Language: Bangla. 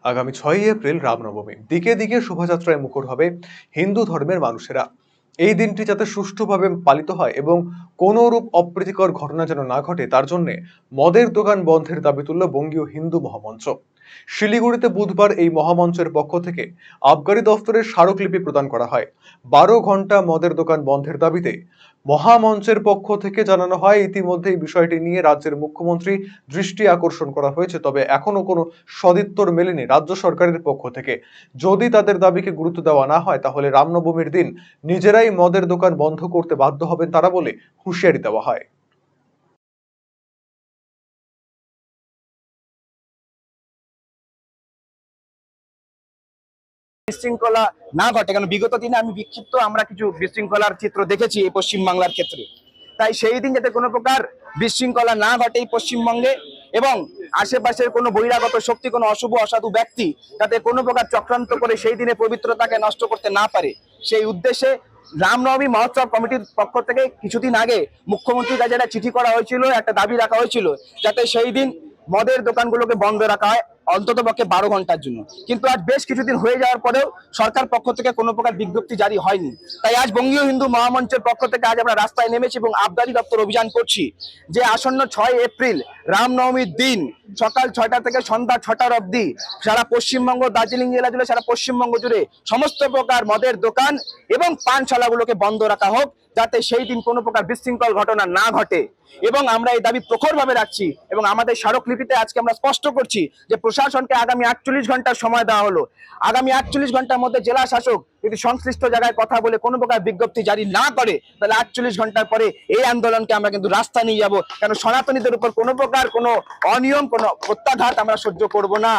আগামী 6ই এপ্রিল রামনবমী। দিকে দিকে শোভাযাত্রায় মুখর হবে হিন্দু ধর্মের মানুষেরা। এই দিনটি যাতে সুষ্ঠুভাবে পালিত হয় এবং কোনো রূপ অপ্রীতিকর ঘটনা যেন না ঘটে, তার জন্য মদের দোকান বন্ধের দাবি তুলল বঙ্গীয় হিন্দু মহামঞ্চ। শিলিগুড়িতে বুধবার এই মহামঞ্চের পক্ষ থেকে আবগারি দফতরের স্মারকলিপি প্রদান করা হয়। 12 ঘন্টা মদের দোকান বন্ধের দাবিতে মহামঞ্চের পক্ষ থেকে জানানো হয়, ইতিমধ্যে এই বিষয়টি নিয়ে রাজ্যের মুখ্যমন্ত্রী দৃষ্টি আকর্ষণ করা হয়েছে, তবে এখনো কোনো সদুত্তর মেলেনি রাজ্য সরকারের পক্ষ থেকে। যদি তাদের দাবিকে গুরুত্ব দেওয়া না হয়, তাহলে রামনবমীর দিন নিজেরাই মদের দোকান বন্ধ করতে বাধ্য হবেন তারা বলে হুঁশিয়ারি দেওয়া হয়। বিশৃঙ্খলা না ঘটে, কারণ বিগত দিনে আমি বিক্ষিপ্ত আমরা কিছু বিশৃঙ্খলার চিত্র দেখেছি এই পশ্চিমবাংলার ক্ষেত্রে। তাই সেই দিন যাতে কোনো প্রকার বিশৃঙ্খলা না ঘটে এই পশ্চিমবঙ্গে, এবং আশেপাশের কোনো বহিরাগত শক্তি, কোনো অশুভ অসাধু ব্যক্তি যাতে কোনো প্রকার চক্রান্ত করে সেই দিনে পবিত্রতাকে নষ্ট করতে না পারে, সেই উদ্দেশ্যে রামনবমী মহোৎসব কমিটির পক্ষ থেকে কিছুদিন আগে মুখ্যমন্ত্রীর কাছে একটা চিঠি করা হয়েছিল, একটা দাবি রাখা হয়েছিল যাতে সেই দিন মদের দোকানগুলোকে বন্ধ রাখা হয় অন্তত পক্ষে 12 ঘন্টার জন্য। কিন্তু আজ বেশ কিছুদিন হয়ে যাওয়ার পরেও সরকার পক্ষ থেকে কোনো প্রকার বিজ্ঞপ্তি জারি হয়নি। তাই আজ বঙ্গীয় হিন্দু মহামঞ্চের পক্ষ থেকে আজ আমরা রাস্তায় নেমেছি এবং আবগারি দপ্তর অভিযান করছি যে আসন্ন 6 এপ্রিল রামনবমীর দিন সকাল 6টা থেকে সন্ধ্যা 6টার অবধি সারা পশ্চিমবঙ্গ, দার্জিলিং জেলা জুড়ে, সারা পশ্চিমবঙ্গ জুড়ে সমস্ত প্রকার মদের দোকান এবং পানশালাগুলোকে বন্ধ রাখা হোক, যাতে সেই দিন কোনো প্রকার বিশৃঙ্খল ঘটনা না ঘটে। এবং আমরা এই দাবি প্রখরভাবে রাখছি এবং আমাদের স্মারকলিপিতে আজকে আমরা স্পষ্ট করছি যে প্রশাসনকে আগামী 48 ঘন্টার সময় দেওয়া হলো। আগামী 48 ঘন্টার মধ্যে জেলা শাসক যদি সংশ্লিষ্ট জায়গায় কথা বলে কোনো প্রকার বিজ্ঞপ্তি জারি না করে, তাহলে 48 ঘন্টার পরে এই আন্দোলনকে আমরা কিন্তু রাস্তা নিয়ে যাব, কারণ সনাতনীদের উপর কোনো প্রকার কোনো অনিয়ম, কোনো প্রত্যাঘাত আমরা সহ্য করব না।